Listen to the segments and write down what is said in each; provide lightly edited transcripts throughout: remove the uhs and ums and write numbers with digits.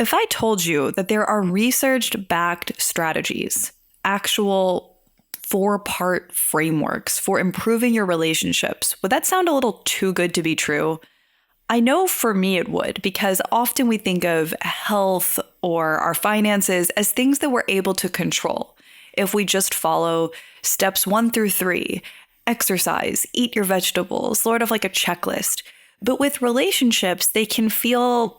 If I told you that there are research-backed strategies, actual 4-part frameworks for improving your relationships, would that sound a little too good to be true? I know for me it would, because often we think of health or our finances as things that we're able to control. If we just follow steps 1 through 3, exercise, eat your vegetables, sort of like a checklist. But with relationships, they can feel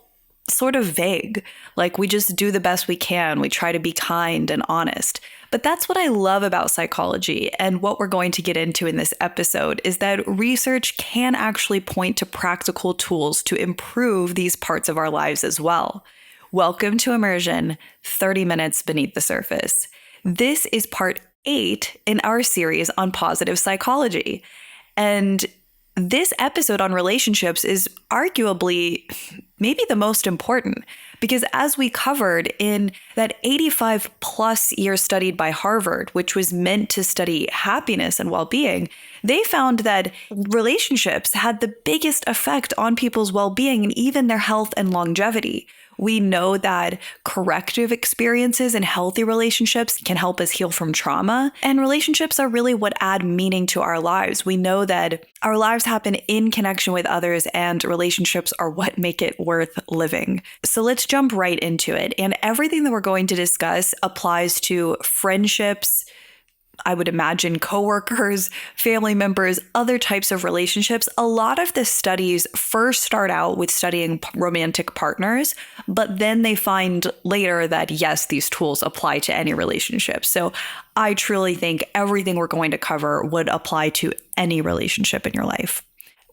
sort of vague, like we just do the best we can. We try to be kind and honest. But that's what I love about psychology, and what we're going to get into in this episode is that research can actually point to practical tools to improve these parts of our lives as well. Welcome to Immersion, 30 Minutes Beneath the Surface. This is part 8 in our series on positive psychology. And this episode on relationships is arguably maybe the most important, because as we covered in that 85 plus year study by Harvard, which was meant to study happiness and well-being, they found that relationships had the biggest effect on people's well-being and even their health and longevity. We know that corrective experiences and healthy relationships can help us heal from trauma, and relationships are really what add meaning to our lives. We know that our lives happen in connection with others, and relationships are what make it worth living. So let's jump right into it. And everything that we're going to discuss applies to friendships, I would imagine coworkers, family members, other types of relationships. A lot of the studies first start out with studying romantic partners, but then they find later that yes, these tools apply to any relationship. So I truly think everything we're going to cover would apply to any relationship in your life.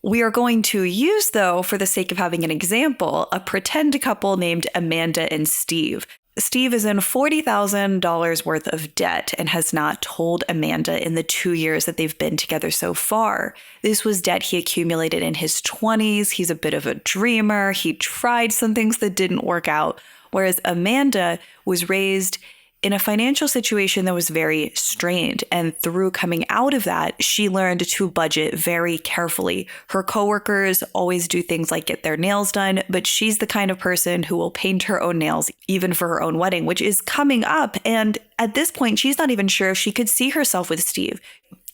We are going to use, though, for the sake of having an example, a pretend couple named Amanda and Steve. Steve is in $40,000 worth of debt and has not told Amanda in the 2 years that they've been together so far. This was debt he accumulated in his 20s. He's a bit of a dreamer. He tried some things that didn't work out, whereas Amanda was raised in a financial situation that was very strained. And through coming out of that, she learned to budget very carefully. Her coworkers always do things like get their nails done, but she's the kind of person who will paint her own nails, even for her own wedding, which is coming up. And at this point, she's not even sure if she could see herself with Steve.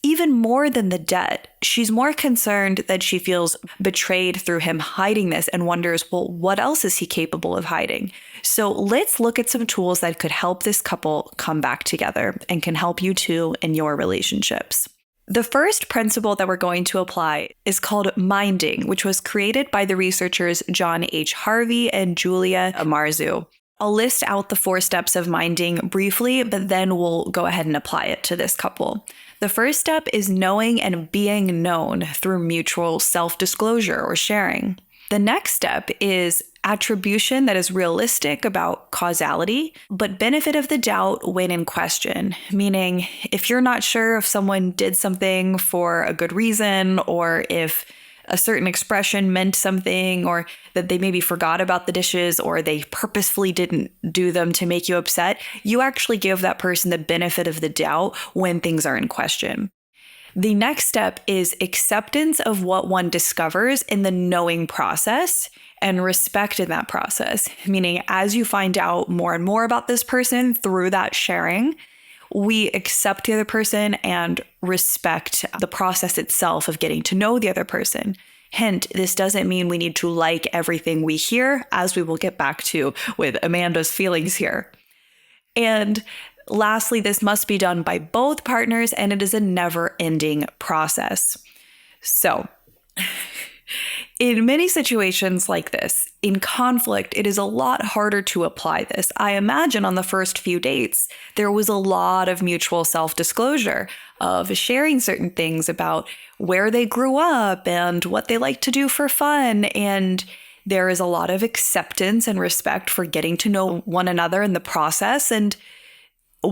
Even more than the debt, she's more concerned that she feels betrayed through him hiding this and wonders, well, what else is he capable of hiding? So let's look at some tools that could help this couple come back together and can help you too in your relationships. The first principle that we're going to apply is called minding, which was created by the researchers John H. Harvey and Julia Amarzu. I'll list out the 4 steps of minding briefly, but then we'll go ahead and apply it to this couple. The first step is knowing and being known through mutual self-disclosure or sharing. The next step is attribution that is realistic about causality, but benefit of the doubt when in question. Meaning, if you're not sure if someone did something for a good reason, or if a certain expression meant something, or that they maybe forgot about the dishes, or they purposefully didn't do them to make you upset, you actually give that person the benefit of the doubt when things are in question. The next step is acceptance of what one discovers in the knowing process and respect in that process. Meaning, as you find out more and more about this person through that sharing, we accept the other person and respect the process itself of getting to know the other person. Hint, this doesn't mean we need to like everything we hear, as we will get back to with Amanda's feelings here. And lastly, this must be done by both partners, and it is a never-ending process. So, in many situations like this, in conflict, it is a lot harder to apply this. I imagine on the first few dates, there was a lot of mutual self-disclosure of sharing certain things about where they grew up and what they like to do for fun. And there is a lot of acceptance and respect for getting to know one another in the process. And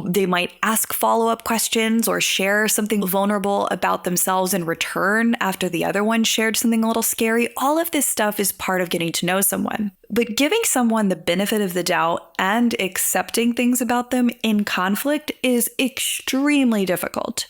they might ask follow-up questions or share something vulnerable about themselves in return after the other one shared something a little scary. All of this stuff is part of getting to know someone. But giving someone the benefit of the doubt and accepting things about them in conflict is extremely difficult.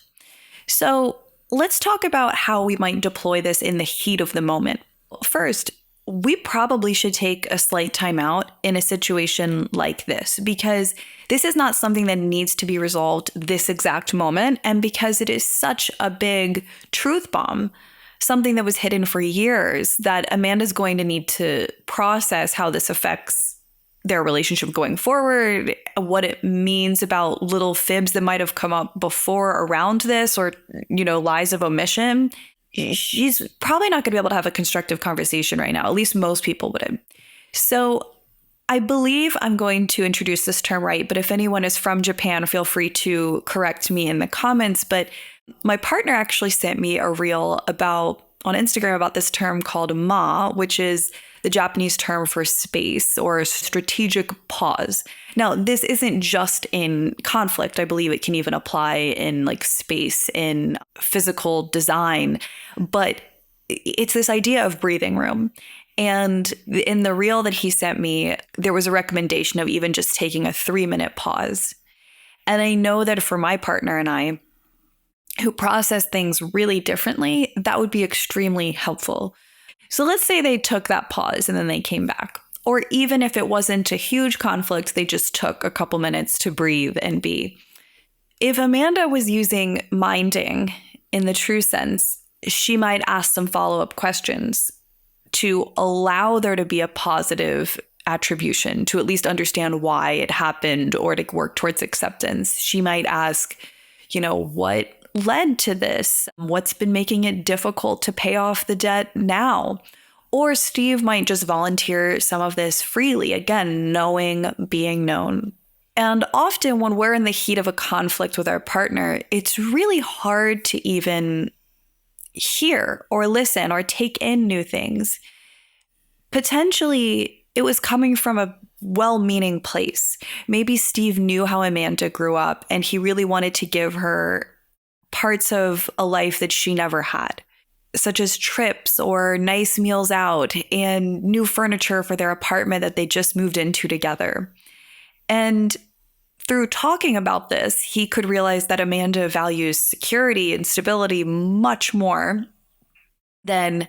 So let's talk about how we might deploy this in the heat of the moment. First, we probably should take a slight time out in a situation like this, because this is not something that needs to be resolved this exact moment. And because it is such a big truth bomb, something that was hidden for years, that Amanda's going to need to process how this affects their relationship going forward, what it means about little fibs that might have come up before around this, or, lies of omission. She's probably not going to be able to have a constructive conversation right now. At least most people wouldn't. So I believe I'm going to introduce this term right, but if anyone is from Japan, feel free to correct me in the comments. But my partner actually sent me a reel on Instagram about this term called ma, which is the Japanese term for space or strategic pause. Now, this isn't just in conflict. I believe it can even apply in space, in physical design, but it's this idea of breathing room. And in the reel that he sent me, there was a recommendation of even just taking a 3-minute pause. And I know that for my partner and I, who process things really differently, that would be extremely helpful. So let's say they took that pause and then they came back. Or even if it wasn't a huge conflict, they just took a couple minutes to breathe and be. If Amanda was using minding in the true sense, she might ask some follow-up questions to allow there to be a positive attribution, to at least understand why it happened or to work towards acceptance. She might ask, what led to this? What's been making it difficult to pay off the debt now? Or Steve might just volunteer some of this freely, again, knowing, being known. And often when we're in the heat of a conflict with our partner, it's really hard to even hear or listen or take in new things. Potentially, it was coming from a well-meaning place. Maybe Steve knew how Amanda grew up and he really wanted to give her parts of a life that she never had, such as trips or nice meals out and new furniture for their apartment that they just moved into together. And through talking about this, he could realize that Amanda values security and stability much more than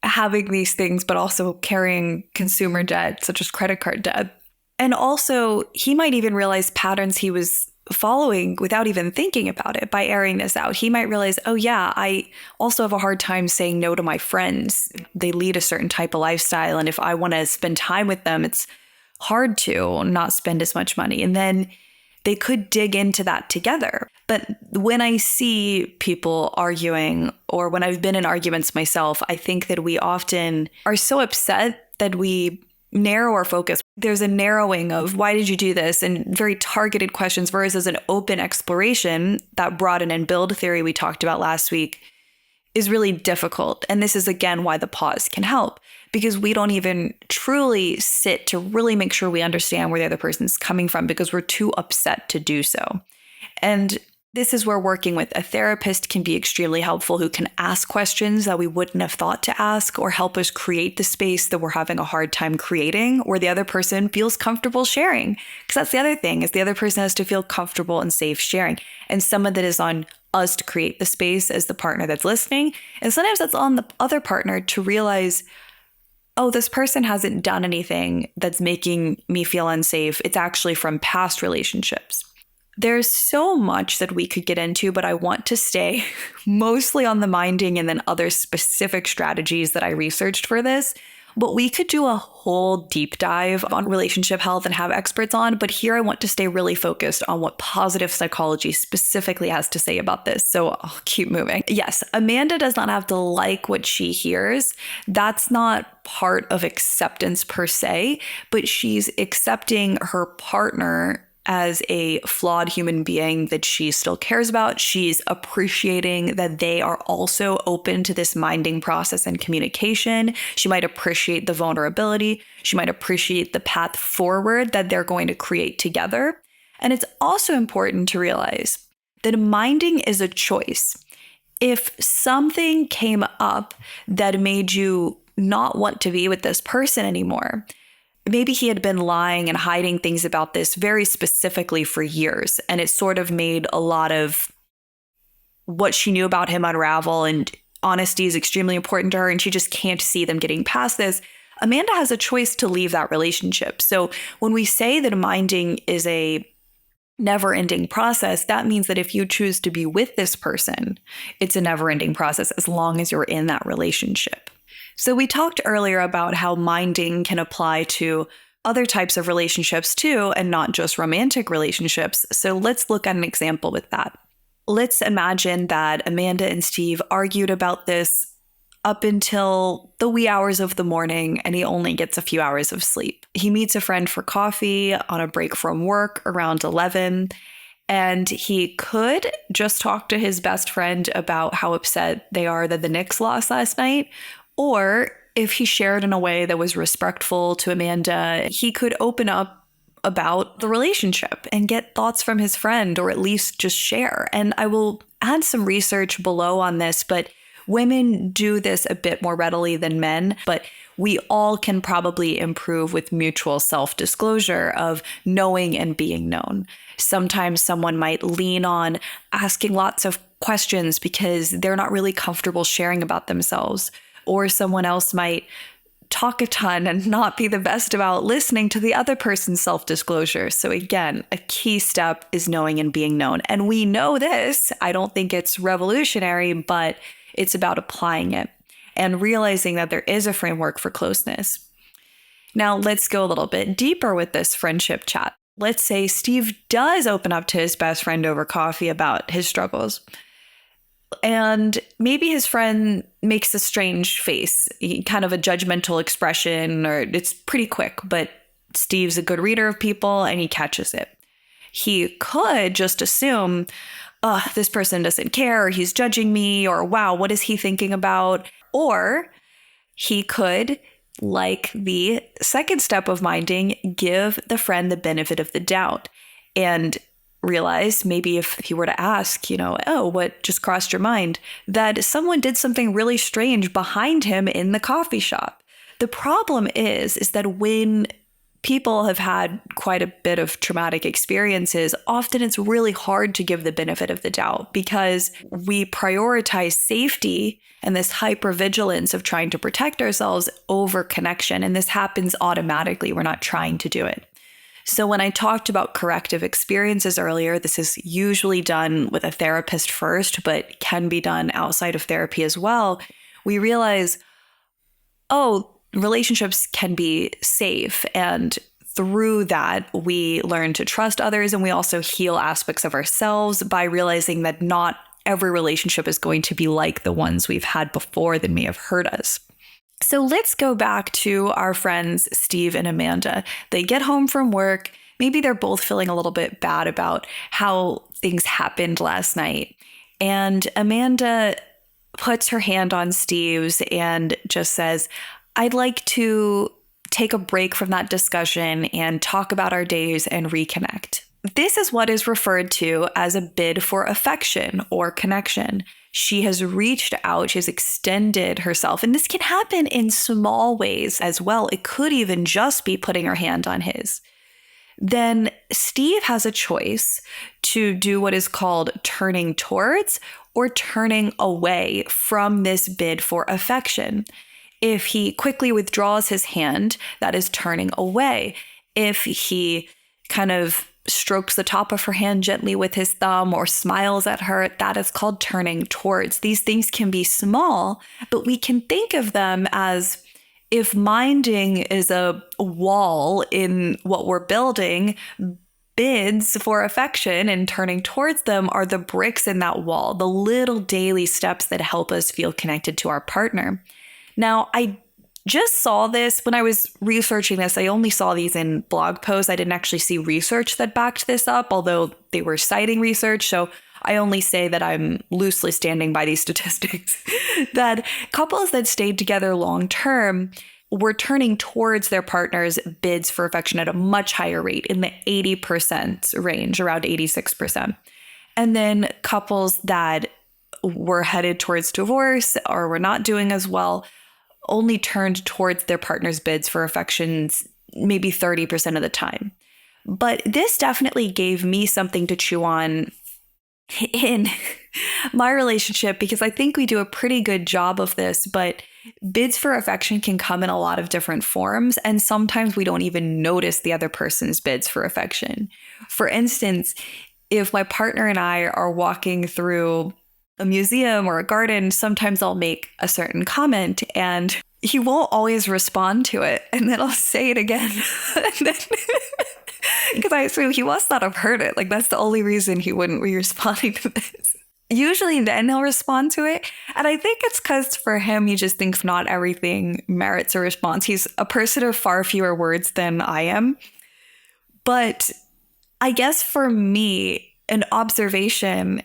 having these things, but also carrying consumer debt, such as credit card debt. And also, he might even realize patterns he was following without even thinking about it. By airing this out, he might realize, oh yeah, I also have a hard time saying no to my friends. They lead a certain type of lifestyle, and if I want to spend time with them, it's hard to not spend as much money. And then they could dig into that together. But when I see people arguing, or when I've been in arguments myself, I think that we often are so upset that we narrow our focus. There's a narrowing of why did you do this, and very targeted questions versus an open exploration. That broaden and build theory we talked about last week is really difficult. And this is again why the pause can help, because we don't even truly sit to really make sure we understand where the other person's coming from, because we're too upset to do so. And this is where working with a therapist can be extremely helpful, who can ask questions that we wouldn't have thought to ask, or help us create the space that we're having a hard time creating, where the other person feels comfortable sharing. Because that's the other thing, is the other person has to feel comfortable and safe sharing. And some of that is on us to create the space as the partner that's listening. And sometimes that's on the other partner to realize, oh, this person hasn't done anything that's making me feel unsafe. It's actually from past relationships. There's so much that we could get into, but I want to stay mostly on the minding and then other specific strategies that I researched for this. But we could do a whole deep dive on relationship health and have experts on. But here I want to stay really focused on what positive psychology specifically has to say about this. So I'll keep moving. Yes, Amanda does not have to like what she hears. That's not part of acceptance per se, but she's accepting her partner as a flawed human being that she still cares about. She's appreciating that they are also open to this minding process and communication. She might appreciate the vulnerability. She might appreciate the path forward that they're going to create together. And it's also important to realize that minding is a choice. If something came up that made you not want to be with this person anymore, maybe he had been lying and hiding things about this very specifically for years, and it sort of made a lot of what she knew about him unravel, and honesty is extremely important to her and she just can't see them getting past this, Amanda has a choice to leave that relationship. So when we say that minding is a never-ending process, that means that if you choose to be with this person, it's a never-ending process as long as you're in that relationship. So we talked earlier about how minding can apply to other types of relationships too, and not just romantic relationships. So let's look at an example with that. Let's imagine that Amanda and Steve argued about this up until the wee hours of the morning, and he only gets a few hours of sleep. He meets a friend for coffee on a break from work around 11, and he could just talk to his best friend about how upset they are that the Knicks lost last night, or if he shared in a way that was respectful to Amanda, he could open up about the relationship and get thoughts from his friend, or at least just share. And I will add some research below on this, but women do this a bit more readily than men, but we all can probably improve with mutual self-disclosure of knowing and being known. Sometimes someone might lean on asking lots of questions because they're not really comfortable sharing about themselves, or someone else might talk a ton and not be the best about listening to the other person's self-disclosure. So again, a key step is knowing and being known. And we know this. I don't think it's revolutionary, but it's about applying it and realizing that there is a framework for closeness. Now, let's go a little bit deeper with this friendship chat. Let's say Steve does open up to his best friend over coffee about his struggles. And maybe his friend makes a strange face, kind of a judgmental expression, or it's pretty quick, but Steve's a good reader of people and he catches it. He could just assume, oh, this person doesn't care, or he's judging me, or wow, what is he thinking about? Or he could, like the second step of minding, give the friend the benefit of the doubt and realize maybe if he were to ask, oh, what just crossed your mind, that someone did something really strange behind him in the coffee shop. The problem is that when people have had quite a bit of traumatic experiences, often it's really hard to give the benefit of the doubt because we prioritize safety and this hypervigilance of trying to protect ourselves over connection. And this happens automatically. We're not trying to do it. So when I talked about corrective experiences earlier, this is usually done with a therapist first, but can be done outside of therapy as well. We realize, oh, relationships can be safe. And through that, we learn to trust others. And we also heal aspects of ourselves by realizing that not every relationship is going to be like the ones we've had before that may have hurt us. So let's go back to our friends, Steve and Amanda. They get home from work. Maybe they're both feeling a little bit bad about how things happened last night. And Amanda puts her hand on Steve's and just says, I'd like to take a break from that discussion and talk about our days and reconnect. This is what is referred to as a bid for affection or connection. She has reached out, she has extended herself, and this can happen in small ways as well. It could even just be putting her hand on his. Then Steve has a choice to do what is called turning towards or turning away from this bid for affection. If he quickly withdraws his hand, that is turning away. If he kind of strokes the top of her hand gently with his thumb or smiles at her, that is called turning towards. These things can be small, but we can think of them as if minding is a wall in what we're building, bids for affection and turning towards them are the bricks in that wall, the little daily steps that help us feel connected to our partner. Now, I just saw this when I was researching this. I only saw these in blog posts. I didn't actually see research that backed this up, although they were citing research. So I only say that I'm loosely standing by these statistics, that couples that stayed together long term were turning towards their partner's bids for affection at a much higher rate, in the 80% range, around 86%. And then couples that were headed towards divorce or were not doing as well only turned towards their partner's bids for affections maybe 30% of the time. But this definitely gave me something to chew on in my relationship, because I think we do a pretty good job of this, but bids for affection can come in a lot of different forms. And sometimes we don't even notice the other person's bids for affection. For instance, if my partner and I are walking through a museum or a garden, sometimes I'll make a certain comment and he won't always respond to it. And then I'll say it again. Because I assume he must not have heard it. Like, that's the only reason he wouldn't be responding to this. Usually then he'll respond to it. And I think it's because for him, he just thinks not everything merits a response. He's a person of far fewer words than I am. But I guess for me, an observation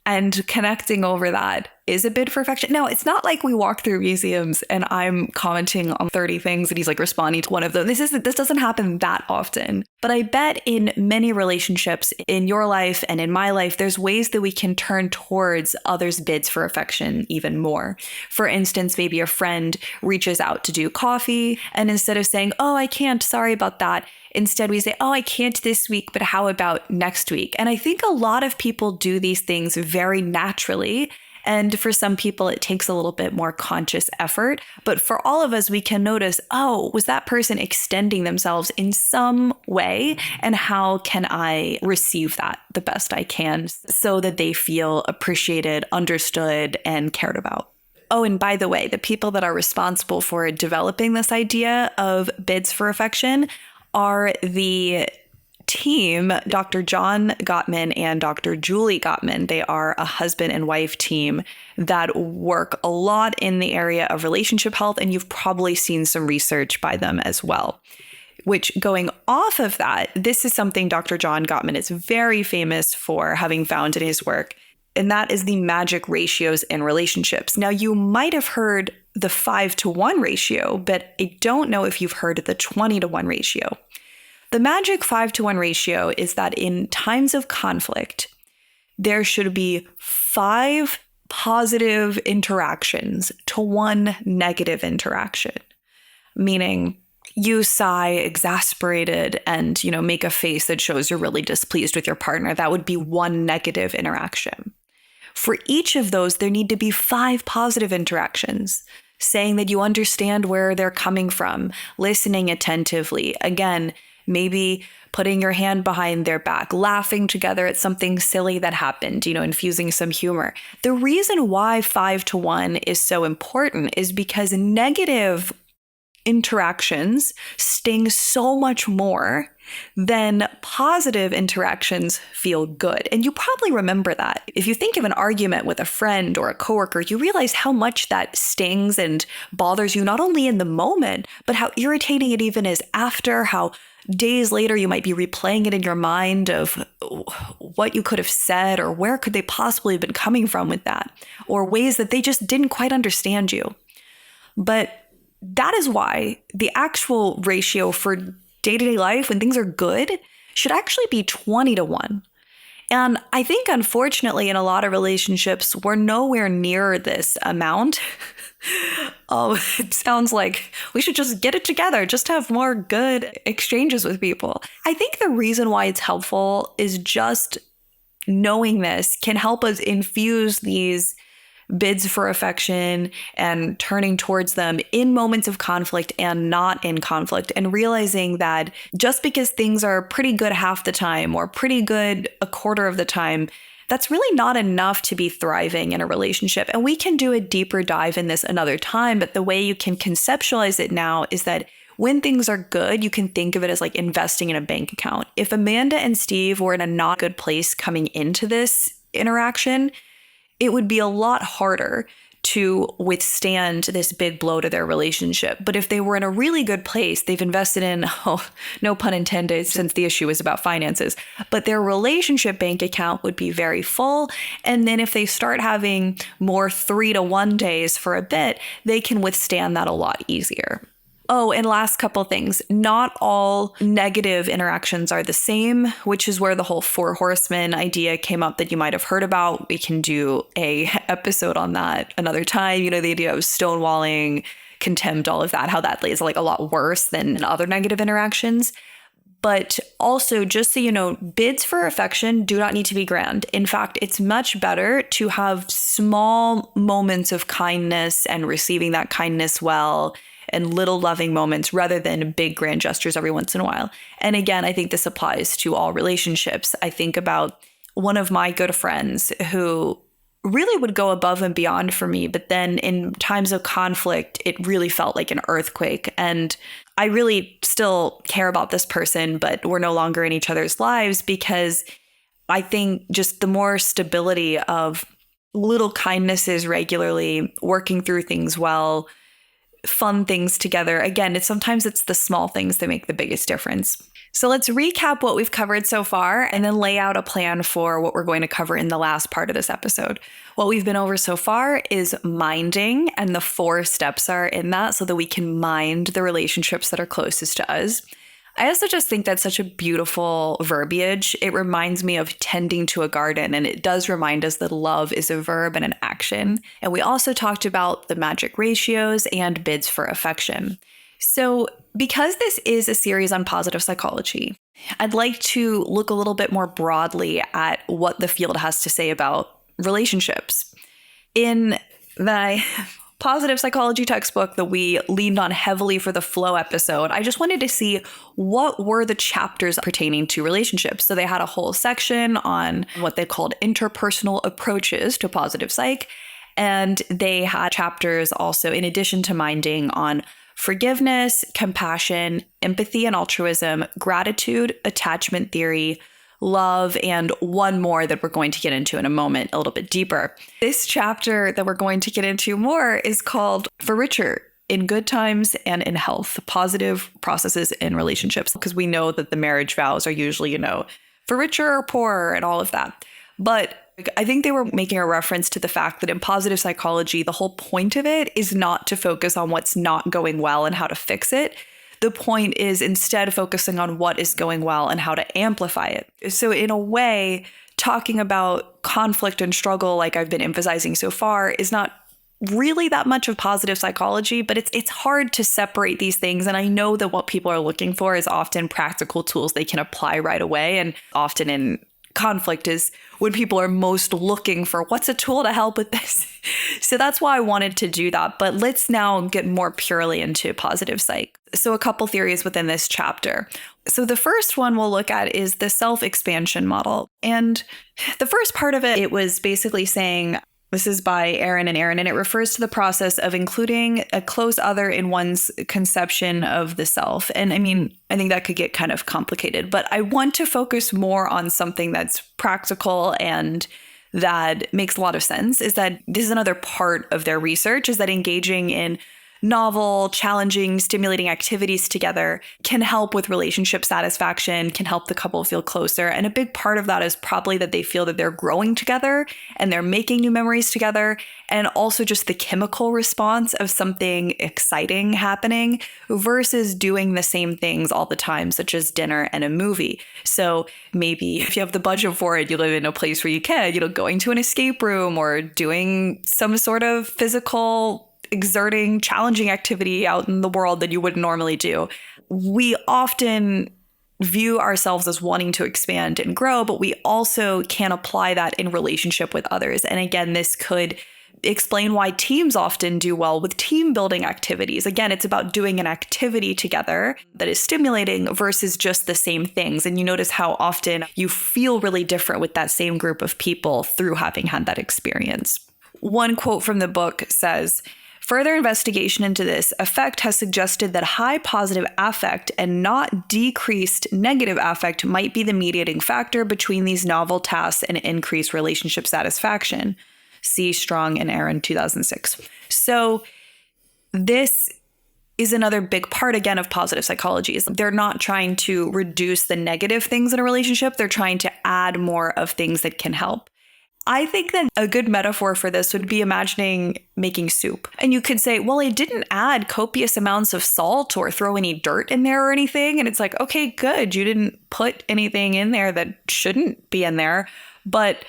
and connecting over that is a bid for affection. Now, it's not like we walk through museums and I'm commenting on 30 things and he's like responding to one of them. This doesn't happen that often. But I bet in many relationships in your life and in my life, there's ways that we can turn towards others' bids for affection even more. For instance, maybe a friend reaches out to do coffee, and instead of saying, "Oh, I can't, sorry about that," instead we say, "Oh, I can't this week, but how about next week?" And I think a lot of people do these things very naturally. And for some people, it takes a little bit more conscious effort. But for all of us, we can notice, oh, was that person extending themselves in some way? And how can I receive that the best I can so that they feel appreciated, understood, and cared about? Oh, and by the way, the people that are responsible for developing this idea of bids for affection are the team, Dr. John Gottman and Dr. Julie Gottman. They are a husband and wife team that work a lot in the area of relationship health, and you've probably seen some research by them as well. Which, going off of that, this is something Dr. John Gottman is very famous for having found in his work, and that is the magic ratios in relationships. Now, you might have heard the 5-to-1 ratio, but I don't know if you've heard the 20-to-1 ratio. The magic 5-to-1 ratio is that in times of conflict, there should be 5 positive interactions to 1 negative interaction. Meaning, you sigh, exasperated, and, make a face that shows you're really displeased with your partner. That would be 1 negative interaction. For each of those, there need to be 5 positive interactions, saying that you understand where they're coming from, listening attentively. Again, maybe putting your hand behind their back, laughing together at something silly that happened, infusing some humor. The reason why 5-to-1 is so important is because negative interactions sting so much more than positive interactions feel good. And you probably remember that. If you think of an argument with a friend or a coworker, you realize how much that stings and bothers you, not only in the moment, but how irritating it even is after, how days later you might be replaying it in your mind of what you could have said or where could they possibly have been coming from with that, or ways that they just didn't quite understand you. But that is why the actual ratio for day-to-day life when things are good should actually be 20-to-1. And I think, unfortunately, in a lot of relationships, we're nowhere near this amount. Oh, it sounds like we should just get it together, just have more good exchanges with people. I think the reason why it's helpful is just knowing this can help us infuse these bids for affection and turning towards them in moments of conflict and not in conflict, and realizing that just because things are pretty good half the time or pretty good a quarter of the time, that's really not enough to be thriving in a relationship. And we can do a deeper dive in this another time, but the way you can conceptualize it now is that when things are good, you can think of it as like investing in a bank account. If Amanda and Steve were in a not good place coming into this interaction, it would be a lot harder to withstand this big blow to their relationship. But if they were in a really good place, they've invested in, no pun intended, since the issue is about finances, but their relationship bank account would be very full. And then if they start having more 3-to-1 days for a bit, they can withstand that a lot easier. Oh, and last couple things. Not all negative interactions are the same, which is where the whole 4 horsemen idea came up that you might have heard about. We can do a episode on that another time. The idea of stonewalling, contempt, all of that, how that is like a lot worse than other negative interactions. But also, just so you know, bids for affection do not need to be grand. In fact, it's much better to have small moments of kindness and receiving that kindness well, and little loving moments rather than big grand gestures every once in a while. And again, I think this applies to all relationships. I think about one of my good friends who really would go above and beyond for me, but then in times of conflict, it really felt like an earthquake. And I really still care about this person, but we're no longer in each other's lives, because I think just the more stability of little kindnesses regularly, working through things well, fun things together. Again, sometimes it's the small things that make the biggest difference. So let's recap what we've covered so far and then lay out a plan for what we're going to cover in the last part of this episode. What we've been over so far is minding, and the 4 steps are in that so that we can mind the relationships that are closest to us. I also just think that's such a beautiful verbiage. It reminds me of tending to a garden, and it does remind us that love is a verb and an action. And we also talked about the magic ratios and bids for affection. So because this is a series on positive psychology, I'd like to look a little bit more broadly at what the field has to say about relationships. In the positive psychology textbook that we leaned on heavily for the flow episode, I just wanted to see what were the chapters pertaining to relationships. So they had a whole section on what they called interpersonal approaches to positive psych. And they had chapters also, in addition to minding, on forgiveness, compassion, empathy and altruism, gratitude, attachment theory, love, and one more that we're going to get into in a moment, a little bit deeper. This chapter that we're going to get into more is called For Richer, in Good Times and in Health, Positive Processes in Relationships, because we know that the marriage vows are usually, for richer or poorer and all of that. But I think they were making a reference to the fact that in positive psychology, the whole point of it is not to focus on what's not going well and how to fix it. The point is instead focusing on what is going well and how to amplify it. So in a way, talking about conflict and struggle, like I've been emphasizing so far, is not really that much of positive psychology, but it's hard to separate these things. And I know that what people are looking for is often practical tools they can apply right away. And often in conflict is when people are most looking for what's a tool to help with this. So that's why I wanted to do that. But let's now get more purely into positive psych. So a couple theories within this chapter. So the first one we'll look at is the self-expansion model. And the first part of it, it was basically saying, this is by Aaron and Aaron, and it refers to the process of including a close other in one's conception of the self. And I mean, I think that could get kind of complicated, but I want to focus more on something that's practical and that makes a lot of sense, is that this is another part of their research, is that engaging in novel, challenging, stimulating activities together can help with relationship satisfaction, can help the couple feel closer. And a big part of that is probably that they feel that they're growing together and they're making new memories together. And also just the chemical response of something exciting happening versus doing the same things all the time, such as dinner and a movie. So maybe if you have the budget for it, you live in a place where you can, going to an escape room or doing some sort of physical exerting, challenging activity out in the world that you wouldn't normally do. We often view ourselves as wanting to expand and grow, but we also can apply that in relationship with others. And again, this could explain why teams often do well with team building activities. Again, it's about doing an activity together that is stimulating versus just the same things. And you notice how often you feel really different with that same group of people through having had that experience. One quote from the book says, "Further investigation into this effect has suggested that high positive affect and not decreased negative affect might be the mediating factor between these novel tasks and increased relationship satisfaction." See Strong and Aaron, 2006. So this is another big part, again, of positive psychology. Is they're not trying to reduce the negative things in a relationship. They're trying to add more of things that can help. I think that a good metaphor for this would be imagining making soup. And you could say, well, I didn't add copious amounts of salt or throw any dirt in there or anything. And it's like, okay, good. You didn't put anything in there that shouldn't be in there. But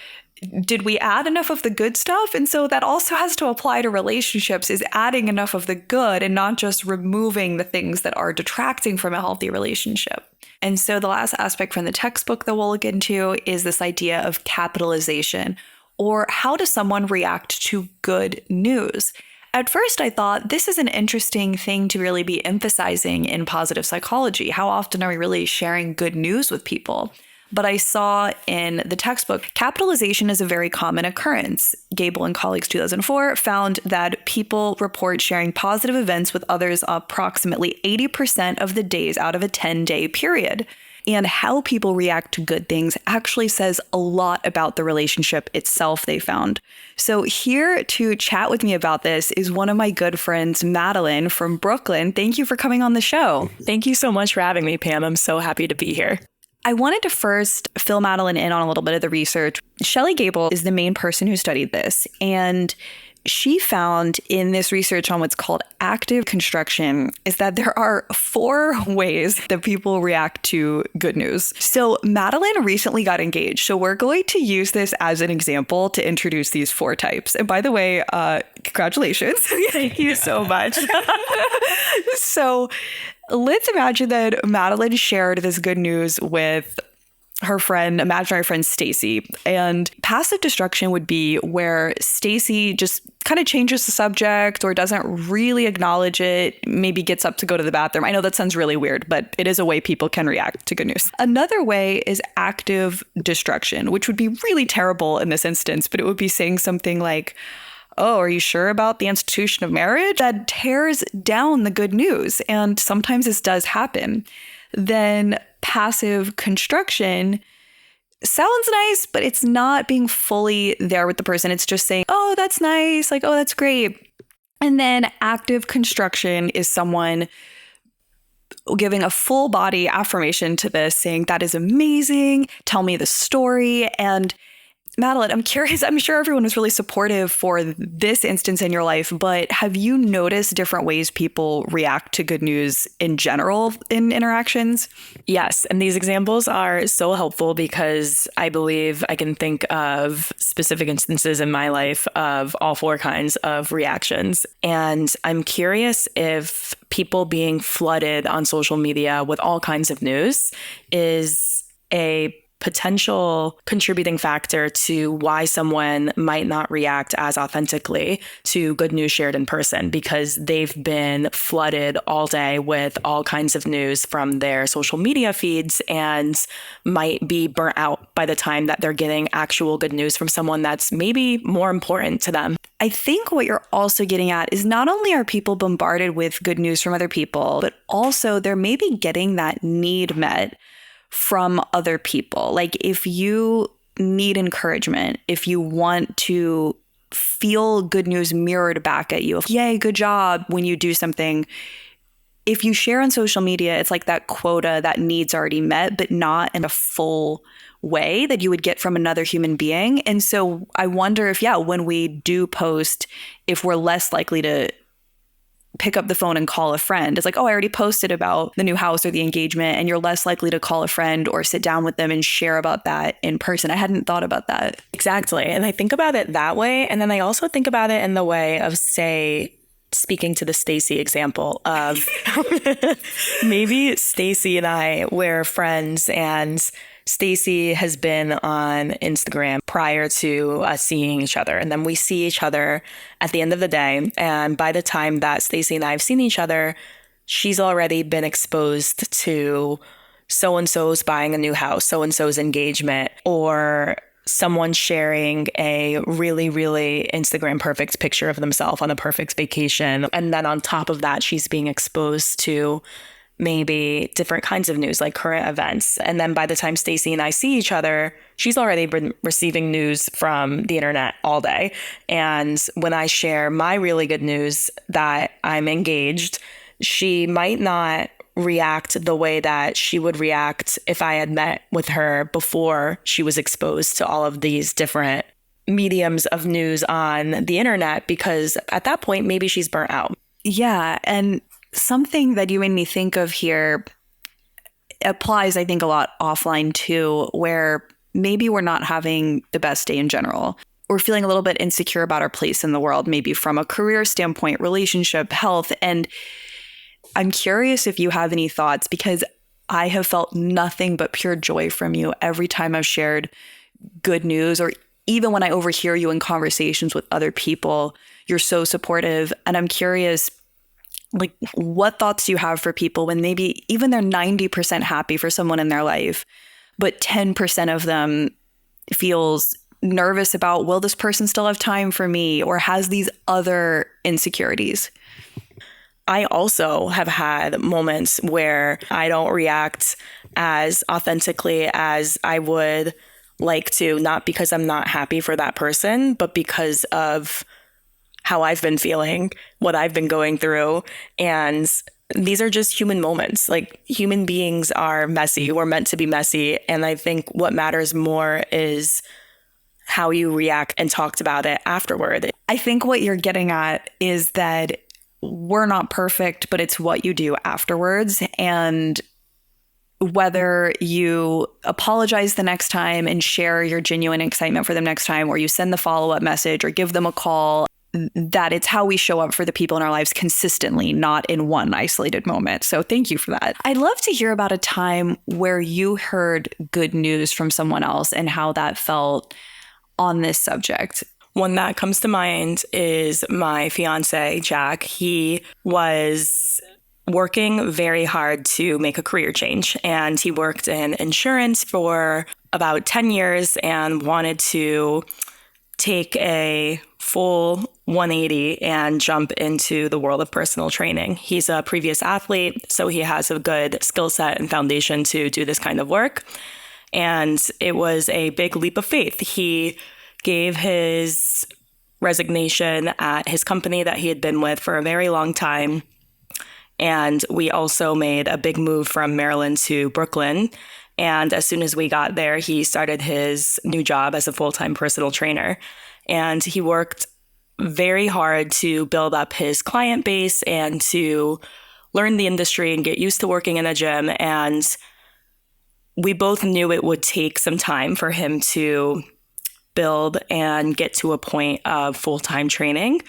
did we add enough of the good stuff? And so that also has to apply to relationships, is adding enough of the good and not just removing the things that are detracting from a healthy relationship. And so the last aspect from the textbook that we'll look into is this idea of capitalization, or how does someone react to good news? At first, I thought this is an interesting thing to really be emphasizing in positive psychology. How often are we really sharing good news with people? But I saw in the textbook, capitalization is a very common occurrence. Gable and colleagues 2004 found that people report sharing positive events with others approximately 80% of the days out of a 10-day period. And how people react to good things actually says a lot about the relationship itself, they found. So here to chat with me about this is one of my good friends, Madeline from Brooklyn. Thank you for coming on the show. Thank you so much for having me, Pam. I'm so happy to be here. I wanted to first fill Madeline in on a little bit of the research. Shelley Gable is the main person who studied this, and she found in this research on what's called active construction is that there are 4 ways that people react to good news. So Madeline recently got engaged. So we're going to use this as an example to introduce these 4 types. And by the way, congratulations. Thank you so much. So let's imagine that Madeline shared this good news with her friend, imaginary friend Stacy. And passive destruction would be where Stacy just kind of changes the subject or doesn't really acknowledge it, maybe gets up to go to the bathroom. I know that sounds really weird, but it is a way people can react to good news. Another way is active destruction, which would be really terrible in this instance, but it would be saying something like, "Oh, are you sure about the institution of marriage?" That tears down the good news. And sometimes this does happen. Then passive construction sounds nice, but it's not being fully there with the person. It's just saying, "Oh, that's nice," like, "Oh, that's great." And then active construction is someone giving a full body affirmation to this, saying, "That is amazing. Tell me the story." And Madeline, I'm curious, I'm sure everyone was really supportive for this instance in your life, but have you noticed different ways people react to good news in general in interactions? Yes. And these examples are so helpful because I believe I can think of specific instances in my life of all 4 kinds of reactions. And I'm curious if people being flooded on social media with all kinds of news is a potential contributing factor to why someone might not react as authentically to good news shared in person, because they've been flooded all day with all kinds of news from their social media feeds and might be burnt out by the time that they're getting actual good news from someone that's maybe more important to them. I think what you're also getting at is not only are people bombarded with good news from other people, but also they're maybe getting that need met from other people. Like if you need encouragement, if you want to feel good news mirrored back at you, yay, good job when you do something. If you share on social media, it's like that quota, that need's already met, but not in a full way that you would get from another human being. And so I wonder if, when we do post, if we're less likely to pick up the phone and call a friend. It's like, "Oh, I already posted about the new house or the engagement," and you're less likely to call a friend or sit down with them and share about that in person. I hadn't thought about that. Exactly. And I think about it that way. And then I also think about it in the way of, say, speaking to the Stacy example of maybe Stacy and I were friends and Stacy has been on Instagram prior to us seeing each other. And then we see each other at the end of the day. And by the time that Stacy and I have seen each other, she's already been exposed to so-and-so's buying a new house, so-and-so's engagement, or someone sharing a really, really Instagram perfect picture of themselves on a perfect vacation. And then on top of that, she's being exposed to maybe different kinds of news, like current events. And then by the time Stacy and I see each other, she's already been receiving news from the internet all day. And when I share my really good news that I'm engaged, she might not react the way that she would react if I had met with her before she was exposed to all of these different mediums of news on the internet, because at that point, maybe she's burnt out. Yeah. And something that you made me think of here applies, I think, a lot offline too, where maybe we're not having the best day in general. We're feeling a little bit insecure about our place in the world, maybe from a career standpoint, relationship, health. And I'm curious if you have any thoughts, because I have felt nothing but pure joy from you every time I've shared good news, or even when I overhear you in conversations with other people. You're so supportive. And I'm curious, like, what thoughts do you have for people when maybe even they're 90% happy for someone in their life, but 10% of them feels nervous about, will this person still have time for me, or has these other insecurities? I also have had moments where I don't react as authentically as I would like to, not because I'm not happy for that person, but because of how I've been feeling, what I've been going through. And these are just human moments. Like, human beings are messy. We're meant to be messy. And I think what matters more is how you react and talked about it afterward. I think what you're getting at is that we're not perfect, but it's what you do afterwards. And whether you apologize the next time and share your genuine excitement for them next time, or you send the follow-up message or give them a call, that it's how we show up for the people in our lives consistently, not in one isolated moment. So thank you for that. I'd love to hear about a time where you heard good news from someone else and how that felt on this subject. One that comes to mind is my fiance, Jack. He was working very hard to make a career change, and he worked in insurance for about 10 years and wanted to take a full 180 and jump into the world of personal training. He's a previous athlete, so he has a good skill set and foundation to do this kind of work. And it was a big leap of faith. He gave his resignation at his company that he had been with for a very long time. And we also made a big move from Maryland to Brooklyn. And as soon as we got there, he started his new job as a full-time personal trainer. And he worked very hard to build up his client base and to learn the industry and get used to working in a gym. And we both knew it would take some time for him to build and get to a point of full-time training.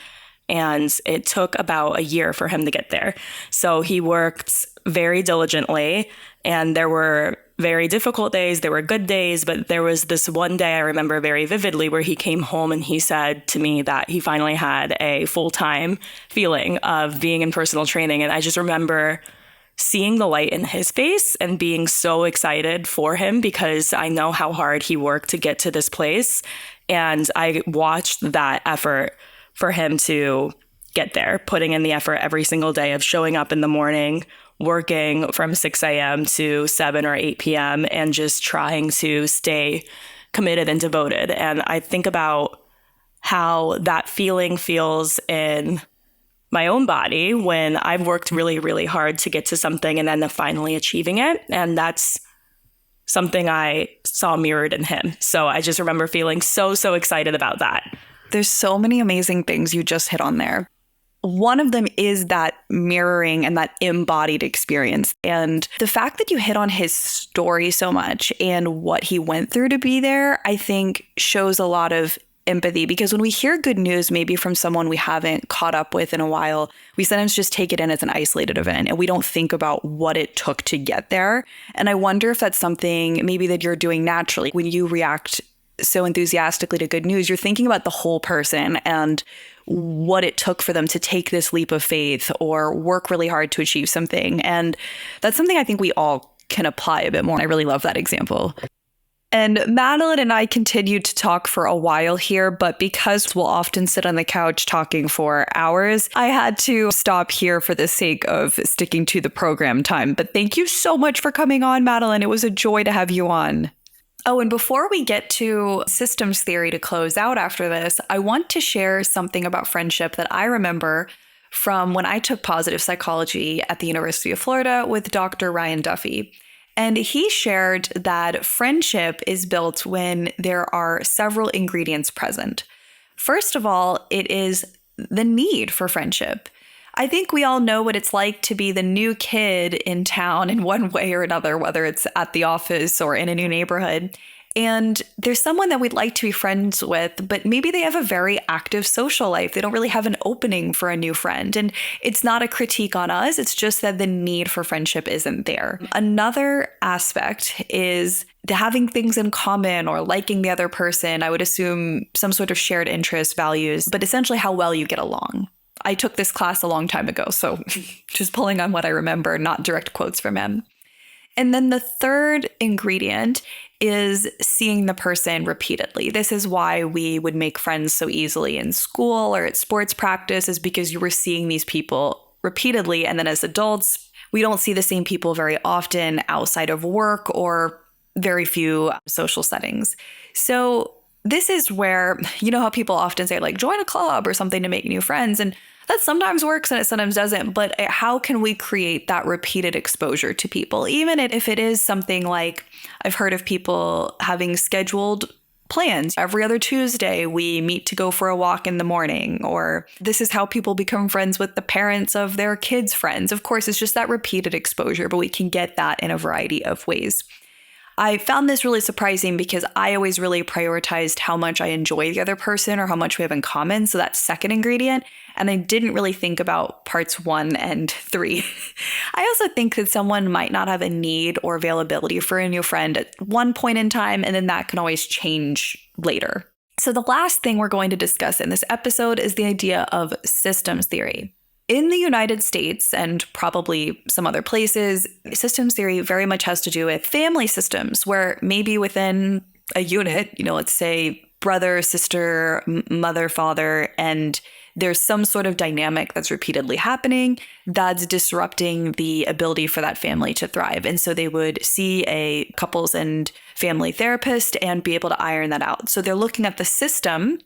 And it took about a year for him to get there. So he worked very diligently, and there were very difficult days, there were good days, but there was this one day I remember very vividly where he came home and he said to me that he finally had a full-time feeling of being in personal training. And I just remember seeing the light in his face and being so excited for him, because I know how hard he worked to get to this place. And I watched that effort for him to get there, putting in the effort every single day of showing up in the morning, working from 6 a.m. to 7 or 8 p.m. and just trying to stay committed and devoted. And I think about how that feeling feels in my own body when I've worked really, really hard to get to something and then finally achieving it. And that's something I saw mirrored in him. So I just remember feeling so excited about that. There's so many amazing things you just hit on there. One of them is that mirroring and that embodied experience. And the fact that you hit on his story so much and what he went through to be there, I think shows a lot of empathy, because when we hear good news, maybe from someone we haven't caught up with in a while, we sometimes just take it in as an isolated event and we don't think about what it took to get there. And I wonder if that's something maybe that you're doing naturally. When you react so enthusiastically to good news, you're thinking about the whole person and what it took for them to take this leap of faith or work really hard to achieve something. And that's something I think we all can apply a bit more. I really love that example. And Madeline and I continued to talk for a while here, but because we'll often sit on the couch talking for hours, I had to stop here for the sake of sticking to the program time. But thank you so much for coming on, Madeline. It was a joy to have you on. Oh, and before we get to systems theory to close out after this, I want to share something about friendship that I remember from when I took positive psychology at the University of Florida with Dr. Ryan Duffy. And he shared that friendship is built when there are several ingredients present. First of all, it is the need for friendship. I think we all know what it's like to be the new kid in town in one way or another, whether it's at the office or in a new neighborhood. And there's someone that we'd like to be friends with, but maybe they have a very active social life. They don't really have an opening for a new friend. And it's not a critique on us. It's just that the need for friendship isn't there. Another aspect is having things in common or liking the other person. I would assume some sort of shared interests, values, but essentially how well you get along. I took this class a long time ago, so just pulling on what I remember, not direct quotes from him. And then the third ingredient is seeing the person repeatedly. This is why we would make friends so easily in school or at sports practice, is because you were seeing these people repeatedly. And then as adults, we don't see the same people very often outside of work or very few social settings. So this is where, you know how people often say, like, join a club or something to make new friends. And that sometimes works and it sometimes doesn't. But how can we create that repeated exposure to people? Even if it is something like, I've heard of people having scheduled plans. Every other Tuesday, we meet to go for a walk in the morning. Or this is how people become friends with the parents of their kids' friends. Of course, it's just that repeated exposure, but we can get that in a variety of ways. I found this really surprising because I always really prioritized how much I enjoy the other person or how much we have in common. So that's second ingredient. And I didn't really think about parts 1 and 3. I also think that someone might not have a need or availability for a new friend at one point in time, and then that can always change later. So the last thing we're going to discuss in this episode is the idea of systems theory. In the United States and probably some other places, systems theory very much has to do with family systems, where maybe within a unit, let's say brother, sister, mother, father, and there's some sort of dynamic that's repeatedly happening that's disrupting the ability for that family to thrive. And so they would see a couples and family therapist and be able to iron that out. So they're looking at the system,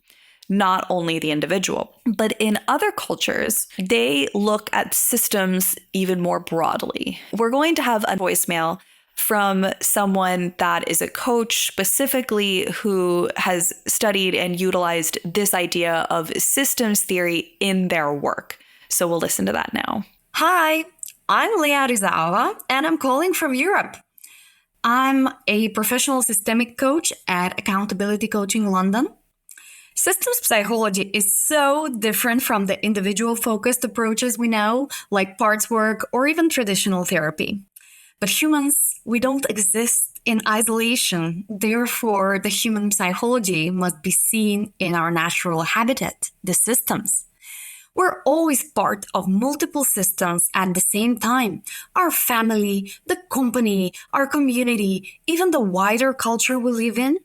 not only the individual. But in other cultures, they look at systems even more broadly. We're going to have a voicemail from someone that is a coach specifically who has studied and utilized this idea of systems theory in their work. So we'll listen to that now. Hi, I'm Leah Rizawa, and I'm calling from Europe. I'm a professional systemic coach at Accountability Coaching London. Systems psychology is so different from the individual-focused approaches we know, like parts work or even traditional therapy. But humans, we don't exist in isolation. Therefore, the human psychology must be seen in our natural habitat, the systems. We're always part of multiple systems at the same time. Our family, the company, our community, even the wider culture we live in.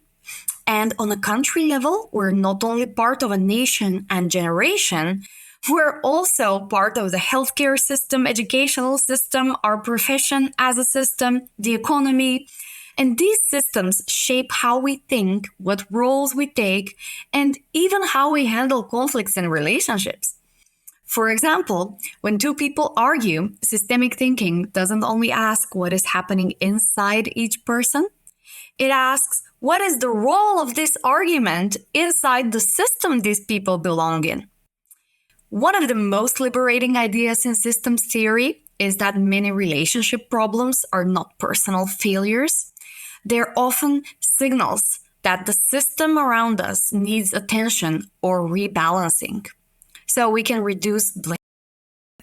And on a country level, we're not only part of a nation and generation, we're also part of the healthcare system, educational system, our profession as a system, the economy. And these systems shape how we think, what roles we take, and even how we handle conflicts in relationships. For example, when two people argue, systemic thinking doesn't only ask what is happening inside each person, it asks, what is the role of this argument inside the system these people belong in? One of the most liberating ideas in systems theory is that many relationship problems are not personal failures. They're often signals that the system around us needs attention or rebalancing. So we can reduce blame.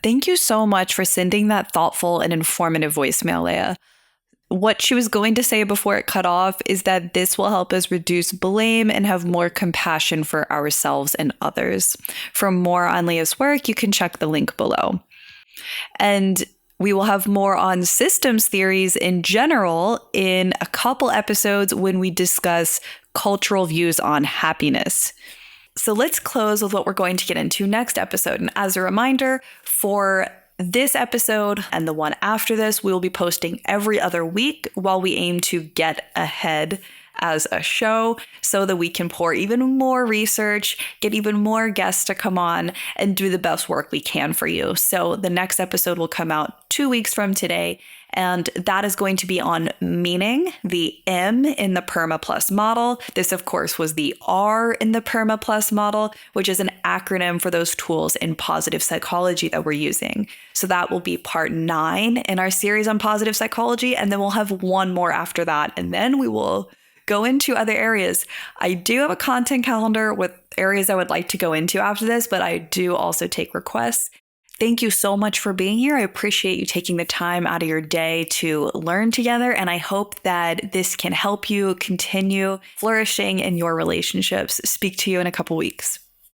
Thank you so much for sending that thoughtful and informative voicemail, Leah. What she was going to say before it cut off is that this will help us reduce blame and have more compassion for ourselves and others. For more on Leah's work, you can check the link below. And we will have more on systems theories in general in a couple episodes when we discuss cultural views on happiness. So let's close with what we're going to get into next episode. And as a reminder, for this episode and the one after this, we will be posting every other week while we aim to get ahead as a show so that we can pour even more research, get even more guests to come on and do the best work we can for you. So the next episode will come out 2 weeks from today. And that is going to be on meaning, the M in the PERMA Plus model. This, of course, was the R in the PERMA Plus model, which is an acronym for those tools in positive psychology that we're using. So that will be part 9 in our series on positive psychology. And then we'll have one more after that. And then we will go into other areas. I do have a content calendar with areas I would like to go into after this, but I do also take requests. Thank you so much for being here. I appreciate you taking the time out of your day to learn together, and I hope that this can help you continue flourishing in your relationships. Speak to you in a couple weeks.